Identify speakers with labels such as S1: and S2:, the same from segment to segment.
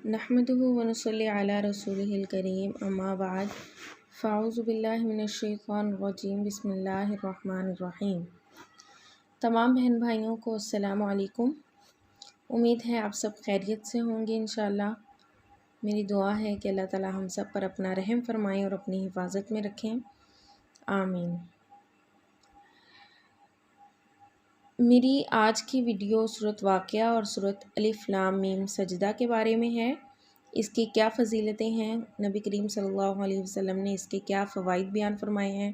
S1: نحمده ونصلي علی رسوله الکریم اما بعد فاعوذ باللہ من الشیطان الرجیم بسم اللہ الرحمن الرحیم۔ تمام بہن بھائیوں کو السلام علیکم۔ امید ہے آپ سب خیریت سے ہوں گے انشاءاللہ۔ میری دعا ہے کہ اللہ تعالی ہم سب پر اپنا رحم فرمائیں اور اپنی حفاظت میں رکھیں، آمین۔ میری آج کی ویڈیو سورۃ واقعہ اور سورۃ الف لام میم سجدہ کے بارے میں ہے۔ اس کی کیا فضیلتیں ہیں، نبی کریم صلی اللہ علیہ وسلم نے اس کے کیا فوائد بیان فرمائے ہیں۔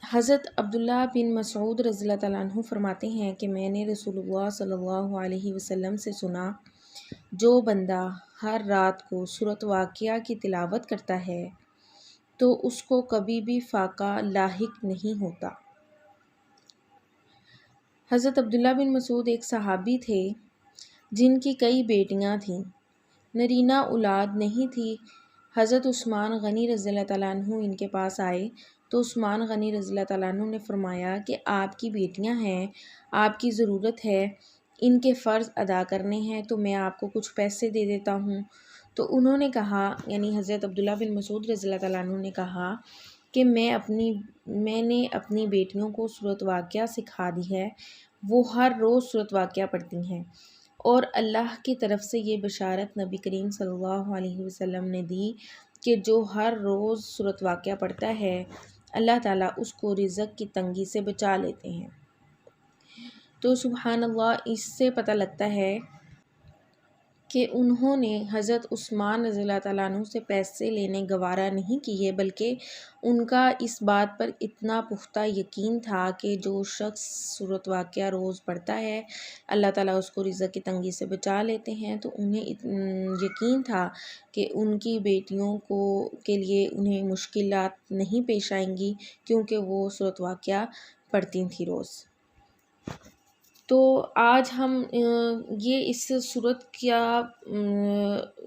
S1: حضرت عبداللہ بن مسعود رضی اللہ تعالیٰ عنہ فرماتے ہیں کہ میں نے رسول اللہ صلی اللہ علیہ وسلم سے سنا، جو بندہ ہر رات کو سورۃ واقعہ کی تلاوت کرتا ہے تو اس کو کبھی بھی فاقہ لاحق نہیں ہوتا۔ حضرت عبداللہ بن مسعود ایک صحابی تھے جن کی کئی بیٹیاں تھیں، نرینہ اولاد نہیں تھی۔ حضرت عثمان غنی رضی اللہ تعالیٰ عنہ ان کے پاس آئے تو عثمان غنی رضی اللہ تعالیٰ عنہ نے فرمایا کہ آپ کی بیٹیاں ہیں، آپ کی ضرورت ہے، ان کے فرض ادا کرنے ہیں تو میں آپ کو کچھ پیسے دے دیتا ہوں۔ تو انہوں نے کہا، یعنی حضرت عبداللہ بن مسعود رضی اللہ تعالیٰ عنہ نے کہا کہ میں نے اپنی بیٹیوں کو سورۃ واقعہ سکھا دی ہے، وہ ہر روز سورۃ واقعہ پڑھتی ہیں، اور اللہ کی طرف سے یہ بشارت نبی کریم صلی اللہ علیہ وسلم نے دی کہ جو ہر روز سورۃ واقعہ پڑھتا ہے اللہ تعالیٰ اس کو رزق کی تنگی سے بچا لیتے ہیں۔ تو سبحان اللہ، اس سے پتہ لگتا ہے کہ انہوں نے حضرت عثمان رضی اللہ تعالیٰ عنہ سے پیسے لینے گوارا نہیں کیے، بلکہ ان کا اس بات پر اتنا پختہ یقین تھا کہ جو شخص سورۃ واقعہ روز پڑھتا ہے اللہ تعالیٰ اس کو رزق کی تنگی سے بچا لیتے ہیں۔ تو انہیں یقین تھا کہ ان کی بیٹیوں کے لیے انہیں مشکلات نہیں پیش آئیں گی، کیونکہ وہ سورۃ واقعہ پڑھتی تھیں روز۔ تو آج ہم اس سورت کا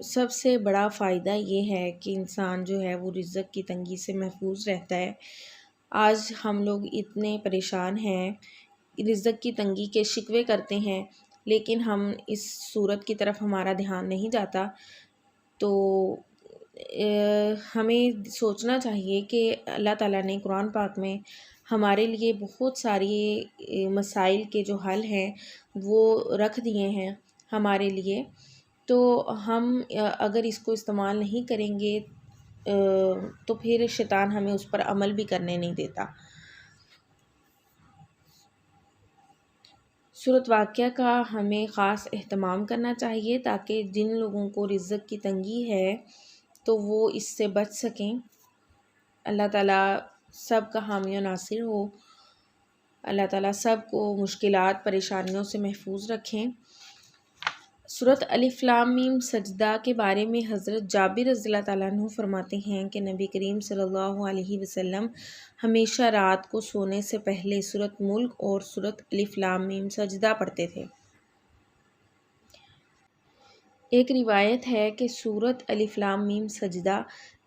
S1: سب سے بڑا فائدہ یہ ہے کہ انسان جو ہے وہ رزق کی تنگی سے محفوظ رہتا ہے۔ آج ہم لوگ اتنے پریشان ہیں، رزق کی تنگی کے شکوے کرتے ہیں، لیکن ہم اس سورت کی طرف ہمارا دھیان نہیں جاتا۔ تو ہمیں سوچنا چاہیے کہ اللہ تعالیٰ نے قرآن پاک میں ہمارے لیے بہت ساری مسائل کے جو حل ہیں وہ رکھ دیے ہیں ہمارے لیے، تو ہم اگر اس کو استعمال نہیں کریں گے تو پھر شیطان ہمیں اس پر عمل بھی کرنے نہیں دیتا۔ سورۃ واقعہ کا ہمیں خاص اہتمام کرنا چاہیے تاکہ جن لوگوں کو رزق کی تنگی ہے تو وہ اس سے بچ سکیں۔ اللہ تعالیٰ سب کا حامی و ناصر ہو، اللہ تعالیٰ سب کو مشکلات پریشانیوں سے محفوظ رکھیں۔ سورۃ الف لام میم سجدہ کے بارے میں حضرت جابر رضی اللہ تعالیٰ عنہ فرماتے ہیں کہ نبی کریم صلی اللہ علیہ وسلم ہمیشہ رات کو سونے سے پہلے سورۃ ملک اور سورۃ الف لام میم سجدہ پڑھتے تھے۔ ایک روایت ہے کہ سورۃ الف لام میم سجدہ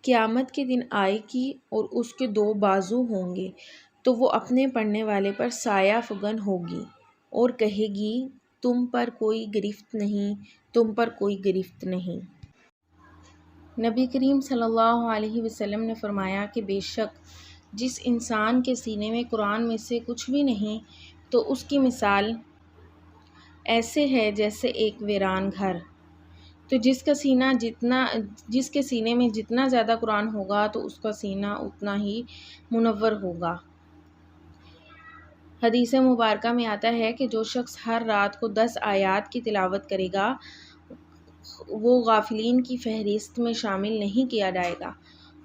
S1: قیامت کے دن آئے گی اور اس کے 2 بازو ہوں گے، تو وہ اپنے پڑھنے والے پر سایہ فگن ہوگی اور کہے گی، تم پر کوئی گرفت نہیں، تم پر کوئی گرفت نہیں۔ نبی کریم صلی اللہ علیہ وسلم نے فرمایا کہ بے شک جس انسان کے سینے میں قرآن میں سے کچھ بھی نہیں تو اس کی مثال ایسے ہے جیسے ایک ویران گھر۔ تو جس کے سینے میں جتنا زیادہ قرآن ہوگا تو اس کا سینہ اتنا ہی منور ہوگا۔ حدیث مبارکہ میں آتا ہے کہ جو شخص ہر رات کو 10 آیات کی تلاوت کرے گا وہ غافلین کی فہرست میں شامل نہیں کیا جائے گا،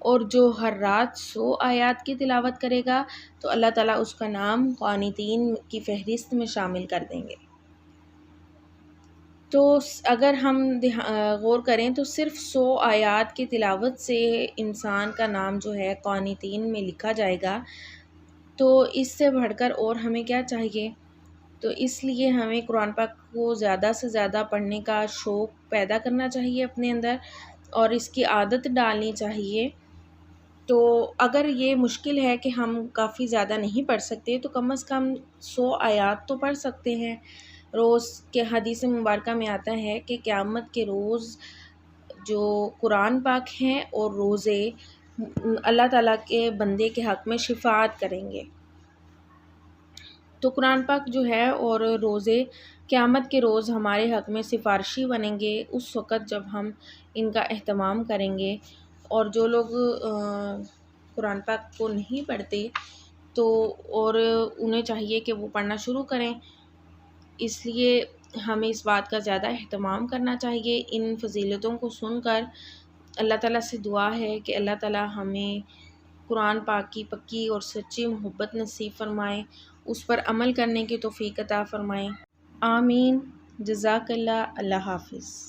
S1: اور جو ہر رات 100 آیات کی تلاوت کرے گا تو اللہ تعالیٰ اس کا نام قانتین کی فہرست میں شامل کر دیں گے۔ تو اگر ہم غور کریں تو صرف 100 آیات کی تلاوت سے انسان کا نام جو ہے قانتین میں لکھا جائے گا، تو اس سے بڑھ کر اور ہمیں کیا چاہیے؟ تو اس لیے ہمیں قرآن پاک کو زیادہ سے زیادہ پڑھنے کا شوق پیدا کرنا چاہیے اپنے اندر، اور اس کی عادت ڈالنی چاہیے۔ تو اگر یہ مشکل ہے کہ ہم کافی زیادہ نہیں پڑھ سکتے تو کم از کم 100 آیات تو پڑھ سکتے ہیں روز کے حدیث مبارکہ میں آتا ہے کہ قیامت کے روز جو قرآن پاک ہیں اور روزے اللہ تعالیٰ کے بندے کے حق میں شفاعت کریں گے۔ تو قرآن پاک جو ہے اور روزے قیامت کے روز ہمارے حق میں سفارشی بنیں گے اس وقت جب ہم ان کا اہتمام کریں گے۔ اور جو لوگ قرآن پاک کو نہیں پڑھتے تو اور انہیں چاہیے کہ وہ پڑھنا شروع کریں، اس لیے ہمیں اس بات کا زیادہ اہتمام کرنا چاہیے۔ ان فضیلتوں کو سن کر اللہ تعالیٰ سے دعا ہے کہ اللہ تعالیٰ ہمیں قرآن پاک کی پکی اور سچی محبت نصیب فرمائیں، اس پر عمل کرنے کی توفیق عطا فرمائیں۔ آمین۔ جزاک اللہ۔ اللہ حافظ۔